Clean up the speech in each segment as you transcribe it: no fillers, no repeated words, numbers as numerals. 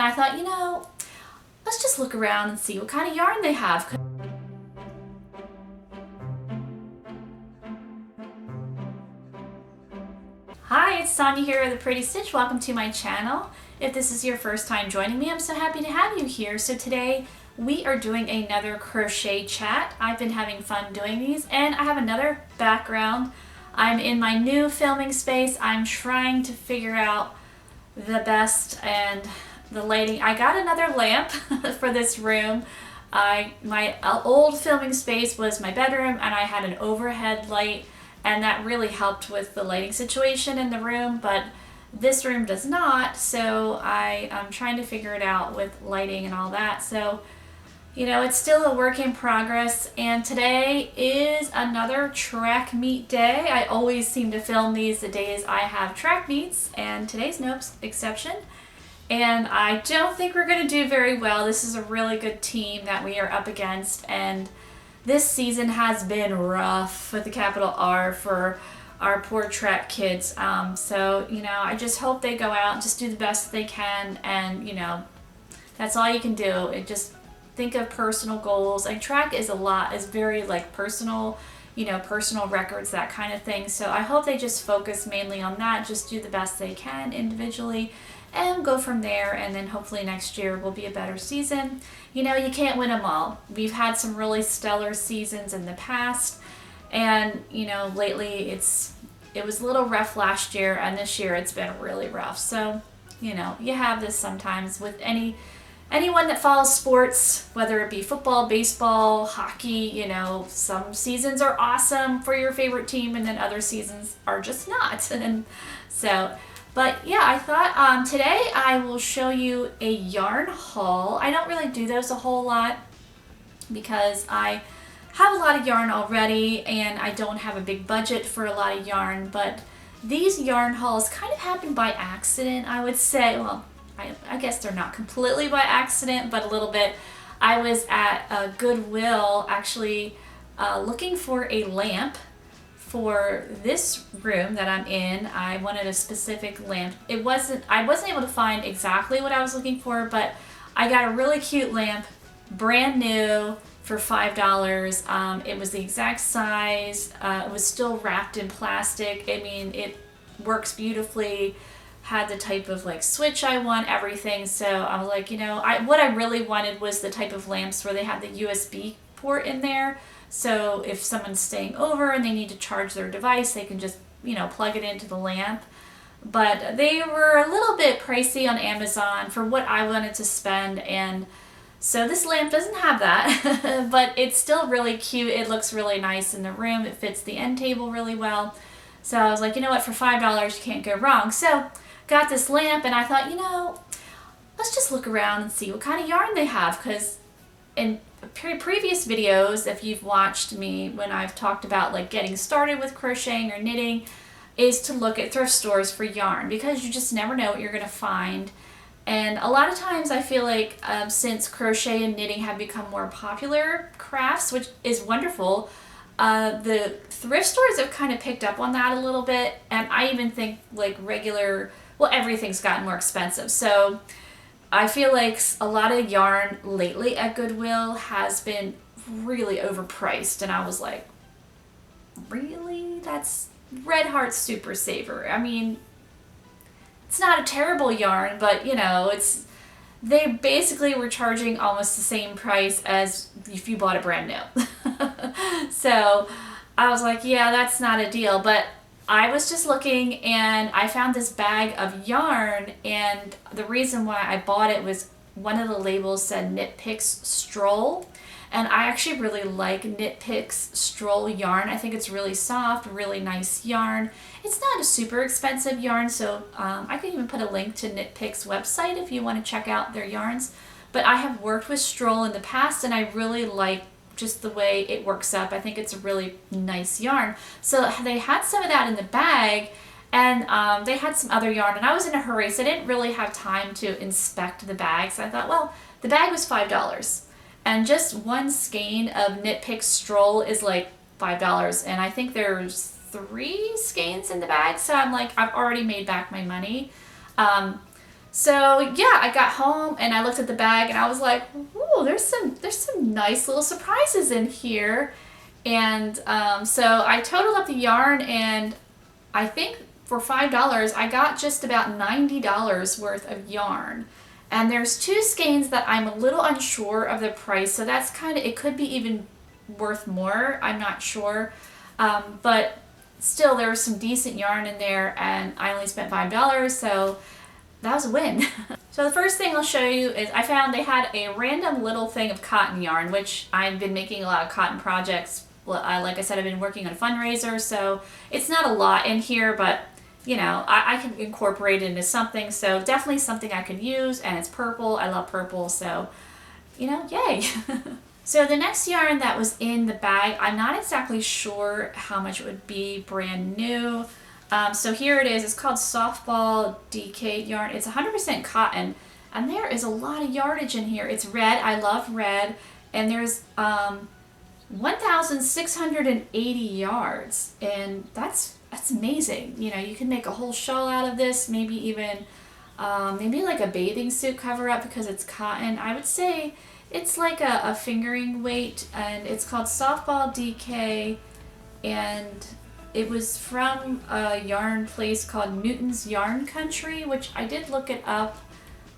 I thought, let's just look around and see what kind of yarn they have. Hi, it's Sonia here with The Pretty Stitch. Welcome to my channel. If this is your first time joining me, I'm so happy to have you here. So today we are doing another crochet chat. I've been having fun doing these, and I have another background. I'm in my new filming space. I'm trying to figure out the best and the lighting. I got another lamp for this room. My old filming space was my bedroom, and I had an overhead light, and that really helped with the lighting situation in the room, but this room does not, so I'm trying to figure it out with lighting and all that. So, it's still a work in progress, and today is another track meet day. I always seem to film these the days I have track meets, and today's no exception. And I don't think we're going to do very well. This is a really good team that we are up against, and this season has been rough with the capital R for our poor track kids. So, I just hope they go out and just do the best they can, and, that's all you can do. Just think of personal goals. And track is very like personal, personal records, that kind of thing. So I hope they just focus mainly on that, just do the best they can individually, and go from there, and then hopefully next year will be a better season. You can't win them all. We've had some really stellar seasons in the past, and lately it was a little rough last year, and this year it's been really rough. So you have this sometimes with anyone that follows sports, whether it be football, baseball, hockey. Some seasons are awesome for your favorite team, and then other seasons are just not. And so, but yeah, I thought today I will show you a yarn haul. I don't really do those a whole lot because I have a lot of yarn already, and I don't have a big budget for a lot of yarn. But these yarn hauls kind of happen by accident, I would say. Well, I guess they're not completely by accident, but a little bit. I was at Goodwill actually looking for a lamp for this room that I'm in. I wanted a specific lamp. I wasn't able to find exactly what I was looking for, but I got a really cute lamp, brand new, for $5. It was the exact size. It was still wrapped in plastic. I mean, it works beautifully. Had the type of like switch I want, everything. So I was like, what I really wanted was the type of lamps where they have the USB port in there. So if someone's staying over and they need to charge their device, they can just, plug it into the lamp. But they were a little bit pricey on Amazon for what I wanted to spend, and so this lamp doesn't have that, but it's still really cute. It looks really nice in the room. It fits the end table really well. So I was like, what, for $5 you can't go wrong. So got this lamp, and I thought, let's just look around and see what kind of yarn they have, because in previous videos, if you've watched me when I've talked about like getting started with crocheting or knitting, is to look at thrift stores for yarn, because you just never know what you're going to find. And a lot of times I feel like since crochet and knitting have become more popular crafts, which is wonderful, the thrift stores have kind of picked up on that a little bit. And I even think like everything's gotten more expensive. So I feel like a lot of yarn lately at Goodwill has been really overpriced. And I was like, really? That's Red Heart Super Saver. I mean, it's not a terrible yarn, but they basically were charging almost the same price as if you bought it brand new. So I was like, yeah, that's not a deal. But I was just looking, and I found this bag of yarn, and the reason why I bought it was one of the labels said Knit Picks Stroll, and I actually really like Knit Picks Stroll yarn. I think it's really soft, really nice yarn. It's not a super expensive yarn, so I can even put a link to Knit Picks website if you want to check out their yarns. But I have worked with Stroll in the past, and I really like just the way it works up. I think it's a really nice yarn. So they had some of that in the bag, and they had some other yarn, and I was in a hurry, so I didn't really have time to inspect the bag. So I thought, well, the bag was $5, and just one skein of Knit Pick Stroll is like $5, and I think there's 3 skeins in the bag, so I'm like, I've already made back my money. So yeah, I got home and I looked at the bag and I was like, "Ooh, there's some nice little surprises in here." And so I totaled up the yarn, and I think for $5 I got just about $90 worth of yarn. And there's two skeins that I'm a little unsure of the price, so that's kind of, it could be even worth more. I'm not sure, but still there was some decent yarn in there, and I only spent $5, so that was a win. So the first thing I'll show you is I found they had a random little thing of cotton yarn, which I've been making a lot of cotton projects. Like I said, I've been working on a fundraiser, so it's not a lot in here, but you know, I can incorporate it into something. So definitely something I could use, and it's purple. I love purple, so you know, yay. So the next yarn that was in the bag, I'm not exactly sure how much it would be brand new. So here it is. It's called Softball DK yarn. It's 100% cotton, and there is a lot of yardage in here. It's red. I love red, and there's 1,680 yards, and that's amazing. You know, you can make a whole shawl out of this, maybe even maybe like a bathing suit cover up because it's cotton. I would say it's like a fingering weight, and it's called Softball DK, and it was from a yarn place called Newton's Yarn Country, which I did look it up.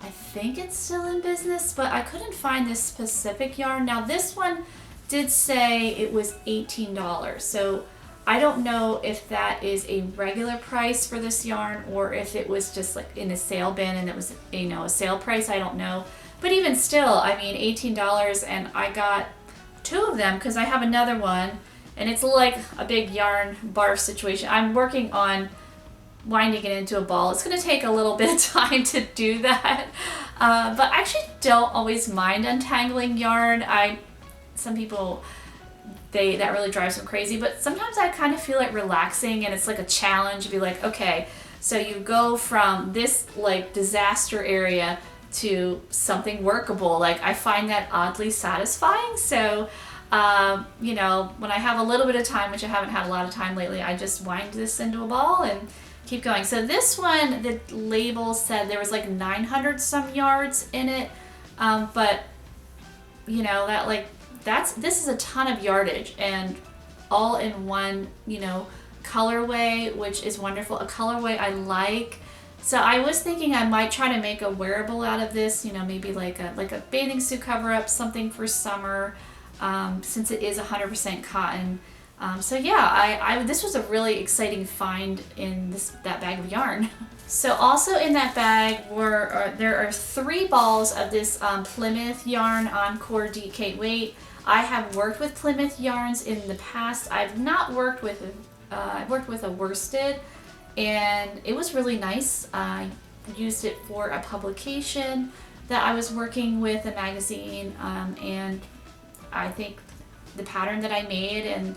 I think it's still in business, but I couldn't find this specific yarn. Now this one did say it was $18, so I don't know if that is a regular price for this yarn or if it was just like in a sale bin and it was, you know, a sale price. I don't know. But even still, I mean, $18, and I got two of them because I have another one, and it's like a big yarn barf situation. I'm working on winding it into a ball. It's going to take a little bit of time to do that, but I actually don't always mind untangling yarn. Some people, that really drives them crazy, but sometimes I kind of feel it relaxing, and it's like a challenge to be like, okay, so you go from this like disaster area to something workable. Like I find that oddly satisfying. So you know, when I have a little bit of time, which I haven't had a lot of time lately, I just wind this into a ball and keep going. So this one, the label said there was like 900 some yards in it, but you know, that like this is a ton of yardage, and all in one, you know, colorway, which is wonderful. A colorway I like. So I was thinking I might try to make a wearable out of this, you know, maybe like a bathing suit cover up, something for summer, since it is 100% cotton. So yeah, this was a really exciting find in that bag of yarn. So also in that bag there are 3 balls of this Plymouth yarn Encore DK weight. I have worked with Plymouth yarns in the past. I've not worked with I've worked with a worsted, and it was really nice. I used it for a publication that I was working with, a magazine, and I think the pattern that I made and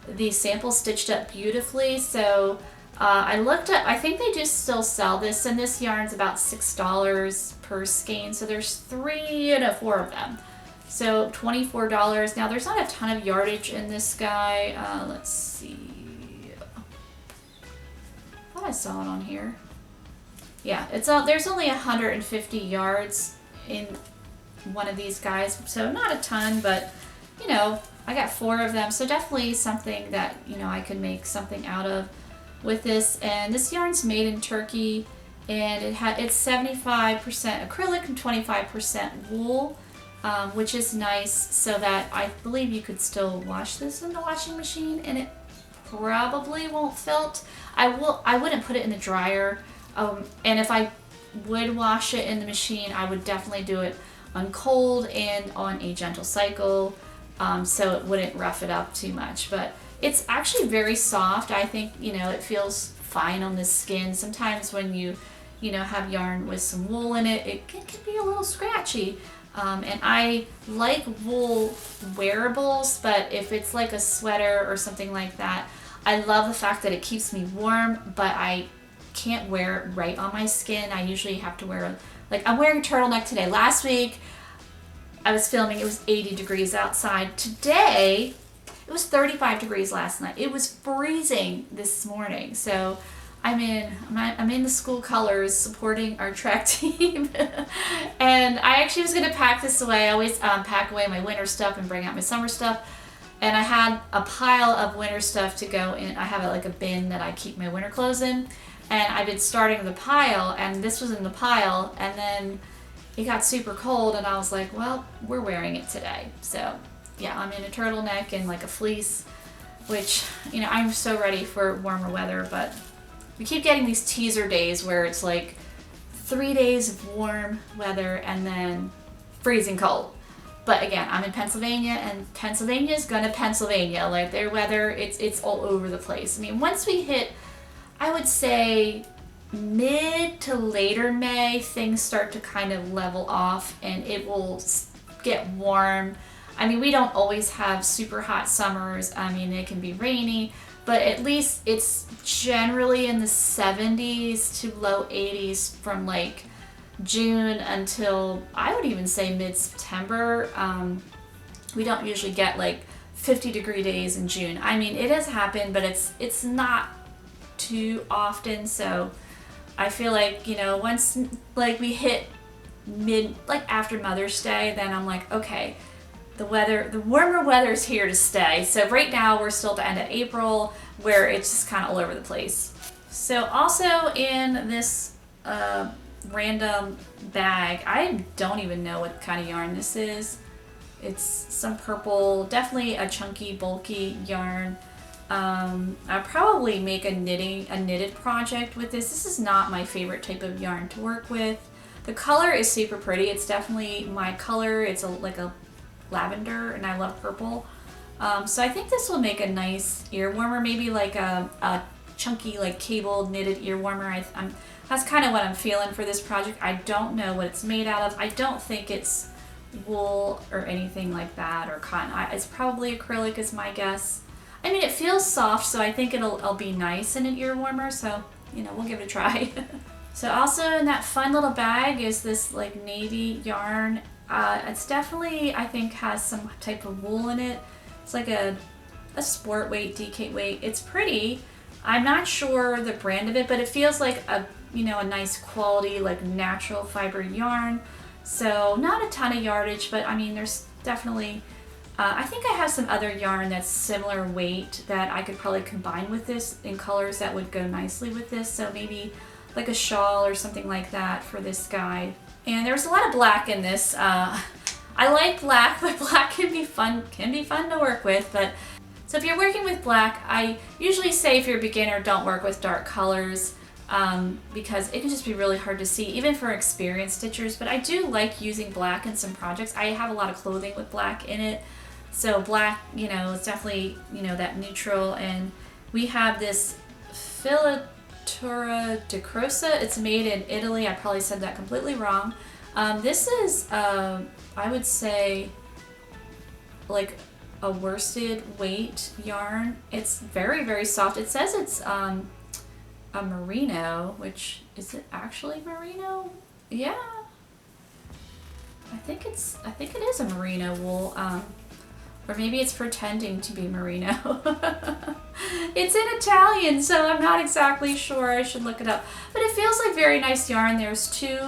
the sample stitched up beautifully. So I looked up, I think they do still sell this, and this yarn's about $6 per skein. So there's 3 and 4 of them. So $24. Now there's not a ton of yardage in this guy. Let's see. I thought I saw it on here. Yeah, there's only 150 yards in one of these guys, so not a ton, but you know, I got 4 of them, so definitely something that, you know, I could make something out of with this. And this yarn's made in Turkey, and it's 75% acrylic and 25% wool, which is nice, so that I believe you could still wash this in the washing machine and it probably won't felt. I wouldn't put it in the dryer, and if I would wash it in the machine, I would definitely do it on cold and on a gentle cycle, so it wouldn't rough it up too much. But it's actually very soft. I think, you know, it feels fine on the skin. Sometimes when you know, have yarn with some wool in it, it can be a little scratchy. And I like wool wearables, but if it's like a sweater or something like that, I love the fact that it keeps me warm, but I can't wear it right on my skin. I usually have to wear, like, I'm wearing a turtleneck today. Last week I was filming, it was 80 degrees outside. Today it was 35 degrees last night. It was freezing this morning. So I'm in the school colors supporting our track team. And I actually was going to pack this away. I always pack away my winter stuff and bring out my summer stuff. And I had a pile of winter stuff to go in. I have like a bin that I keep my winter clothes in. And I've been starting the pile, and this was in the pile. And then it got super cold, and I was like, well, we're wearing it today. So yeah, I'm in a turtleneck and like a fleece, which, you know, I'm so ready for warmer weather, but we keep getting these teaser days where it's like 3 days of warm weather and then freezing cold. But again, I'm in Pennsylvania, and Pennsylvania's gonna Pennsylvania. Like, their weather, it's all over the place. I mean, once we hit, I would say, mid to later May, things start to kind of level off and it will get warm. I mean, we don't always have super hot summers. I mean, it can be rainy, but at least it's generally in the 70s to low 80s from like June until, I would even say, mid-September. We don't usually get like 50-degree days in June. I mean, it has happened, but it's not too often. So I feel like, you know, once like we hit like after Mother's Day, then I'm like, okay, the warmer weather's here to stay. So right now we're still at the end of April, where it's just kind of all over the place. So also in this random bag, I don't even know what kind of yarn this is. It's some purple, definitely a chunky, bulky yarn. I'll probably make a knitted project with this. This is not my favorite type of yarn to work with. The color is super pretty. It's definitely my color. It's like a lavender, and I love purple. So I think this will make a nice ear warmer, maybe like a chunky, like cable knitted ear warmer. That's kind of what I'm feeling for this project. I don't know what it's made out of. I don't think it's wool or anything like that, or cotton. It's probably acrylic is my guess. I mean, it feels soft, so I think it'll be nice in an ear warmer, so, you know, we'll give it a try. So also in that fun little bag is this like navy yarn. It's definitely, I think, has some type of wool in it. It's like a sport weight, DK weight. It's pretty. I'm not sure the brand of it, but it feels like a nice quality, like natural fiber yarn. So not a ton of yardage, but I mean, there's definitely, I think I have some other yarn that's similar weight that I could probably combine with this in colors that would go nicely with this. So maybe like a shawl or something like that for this guy. And there's a lot of black in this. I like black, but black can be fun to work with. But so if you're working with black, I usually say if you're a beginner, don't work with dark colors. Because it can just be really hard to see, even for experienced stitchers. But I do like using black in some projects. I have a lot of clothing with black in it. So black, you know, is definitely, you know, that neutral. And we have this Filatura di Croce. It's made in Italy. I probably said that completely wrong. This is, I would say, like a worsted weight yarn. It's very, very soft. It says it's a merino, which, is it actually merino? Yeah, I think it is a merino wool, or maybe it's pretending to be merino. It's in Italian, so I'm not exactly sure. I should look it up, but it feels like very nice yarn. There's two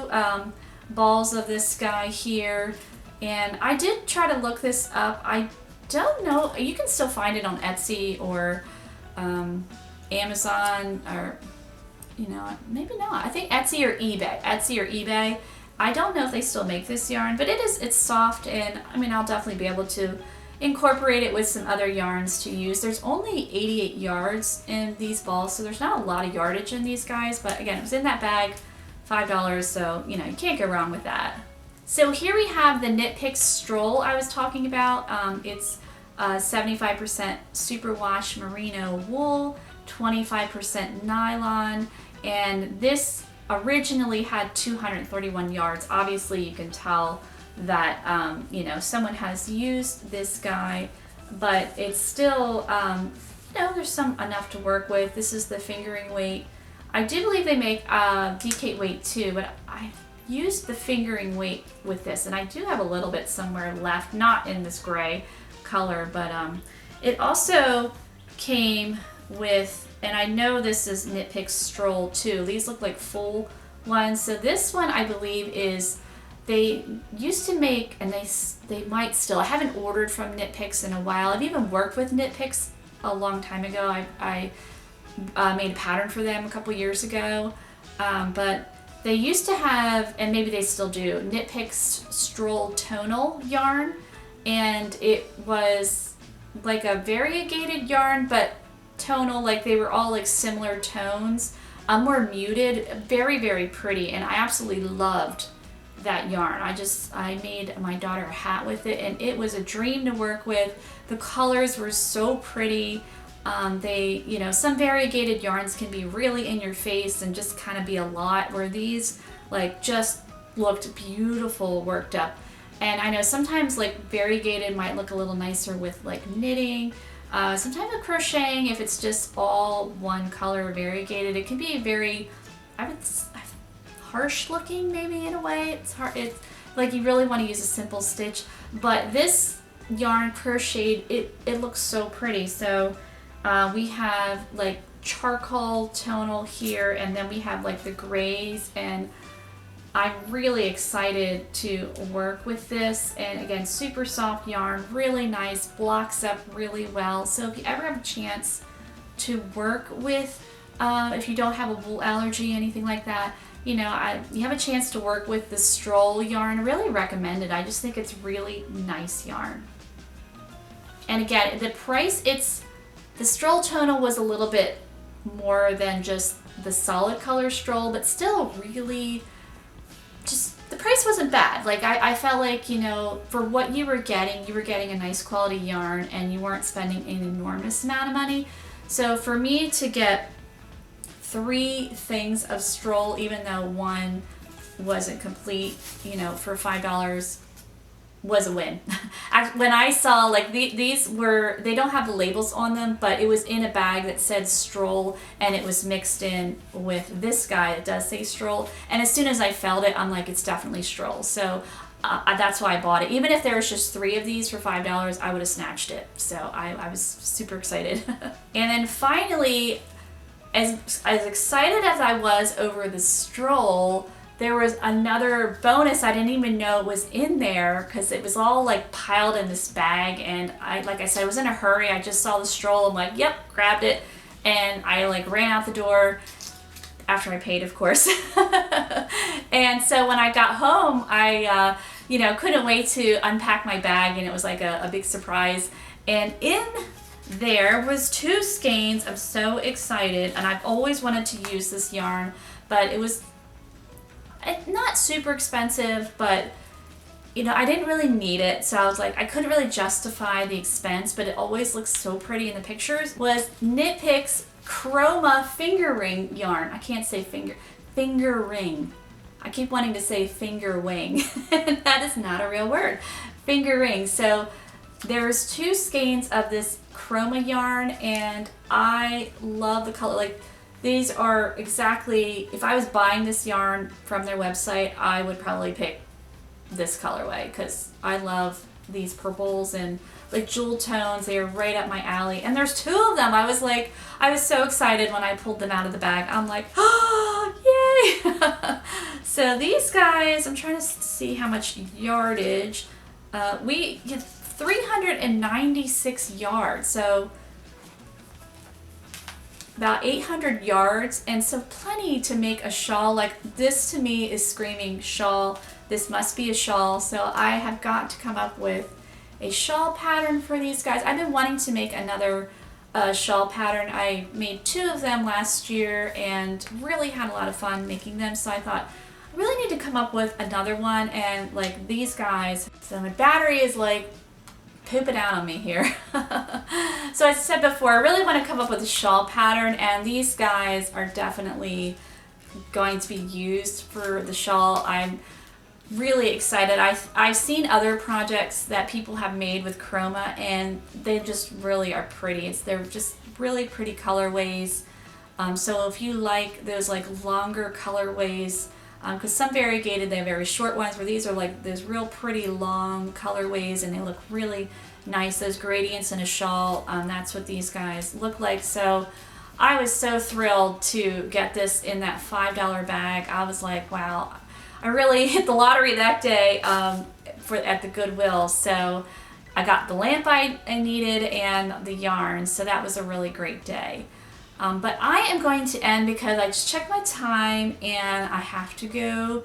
balls of this guy here, and I did try to look this up. I don't know, you can still find it on Etsy or Amazon, or, you know, maybe not. I think Etsy or eBay. I don't know if they still make this yarn, but it's soft, and I mean, I'll definitely be able to incorporate it with some other yarns to use. There's only 88 yards in these balls, so there's not a lot of yardage in these guys, but again, it was in that bag, $5, so, you know, you can't go wrong with that. So here we have the Knit Picks Stroll I was talking about. It's 75% superwash merino wool, 25% nylon, and this originally had 231 yards. Obviously you can tell that you know, someone has used this guy, but it's still, you know, there's enough to work with. This is the fingering weight. I do believe they make DK weight too, but I used the fingering weight with this, and I do have a little bit somewhere left, not in this gray color, but it also came with and I know this is Knit Picks Stroll too. These look like full ones. So this one I believe is, they used to make, and they might still, I haven't ordered from Knit Picks in a while. I've even worked with Knit Picks a long time ago. I made a pattern for them a couple years ago, but they used to have, and maybe they still do, Knit Picks Stroll tonal yarn, and it was like a variegated yarn, but tonal, like they were all like similar tones, more muted, very, very pretty, and I absolutely loved that yarn. I made my daughter a hat with it, and it was a dream to work with. The colors were so pretty. They, you know, some variegated yarns can be really in your face and just kind of be a lot, where these like just looked beautiful worked up. And I know sometimes like variegated might look a little nicer with like knitting. Sometimes with crocheting, if it's just all one color variegated, it can be very, harsh looking maybe in a way. It's hard. It's like you really want to use a simple stitch. But this yarn crocheted, it looks so pretty. So we have like charcoal tonal here, and then we have like the grays, and I'm really excited to work with this. And again, super soft yarn, really nice, blocks up really well. So if you ever have a chance to work with, if you don't have a wool allergy, anything like that, you know, you have a chance to work with the Stroll yarn, I really recommend it. I just think it's really nice yarn. And again, the price, the Stroll tonal was a little bit more than just the solid color Stroll, but still really, just the price wasn't bad. Like I felt like, you know, for what you were getting a nice quality yarn, and you weren't spending an enormous amount of money. So for me to get 3 things of Stroll, even though one wasn't complete, you know, for $5 was a win. When I saw like these were, they don't have the labels on them, but it was in a bag that said Stroll, and it was mixed in with this guy that does say Stroll. And as soon as I felt it, I'm like, it's definitely Stroll. So that's why I bought it. Even if there was just 3 of these for $5, I would have snatched it. So I was super excited. And then finally, as excited as I was over the Stroll, there was another bonus I didn't even know was in there, because it was all like piled in this bag, and like I said, I was in a hurry. I just saw the Stroll. I'm like, yep, grabbed it, and I like ran out the door after I paid, of course. And so when I got home, I you know, couldn't wait to unpack my bag, and it was like a big surprise. And in there was 2 skeins. I'm so excited, and I've always wanted to use this yarn, but it was not super expensive, but you know, I didn't really need it, so I was like, I couldn't really justify the expense, but it always looks so pretty in the pictures. Was Knit Picks Chroma finger ring yarn. I can't say finger ring. I keep wanting to say finger wing. That is not a real word. Finger ring. So there's 2 skeins of this chroma yarn, and I love the color. Like, these are exactly, if I was buying this yarn from their website, I would probably pick this colorway, because I love these purples and like jewel tones. They are right up my alley, and there's 2 of them. I was so excited when I pulled them out of the bag. I'm like, oh, yay. So these guys, I'm trying to see how much yardage. We get 396 yards, so about 800 yards, and so plenty to make a shawl. Like, this to me is screaming shawl. This must be a shawl. So I have got to come up with a shawl pattern for these guys. I've been wanting to make another shawl pattern. I made 2 of them last year and really had a lot of fun making them, so I thought I really need to come up with another one. And like these guys, so my battery is like pooping out on me here. So as I said before, I really want to come up with a shawl pattern, and these guys are definitely going to be used for the shawl. I'm really excited. I've seen other projects that people have made with chroma, and they just really are pretty. They're just really pretty colorways. So if you like those like longer colorways, because some variegated, they have very short ones, where these are like those real pretty long colorways, and they look really nice. Those gradients in a shawl, that's what these guys look like. So I was so thrilled to get this in that $5 bag. I was like, wow, I really hit the lottery that day at the Goodwill. So I got the lamp I needed and the yarn, so that was a really great day. But I am going to end because I just checked my time and I have to go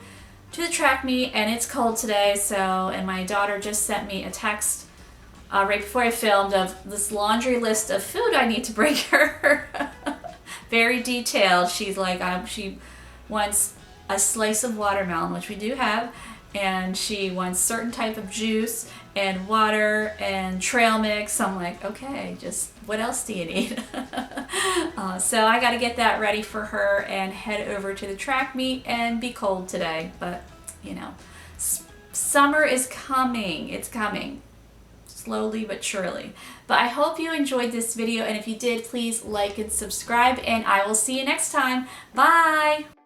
to the track meet, and it's cold today. And my daughter just sent me a text right before I filmed of this laundry list of food I need to bring her. Very detailed. She's like, she wants a slice of watermelon, which we do have, and she wants certain type of juice and water and trail mix. I'm like, okay, just what else do you need? So I got to get that ready for her and head over to the track meet, and be cold today, but you know, summer is coming. It's coming slowly but surely. But I hope you enjoyed this video, and if you did, please like and subscribe, and I will see you next time. Bye!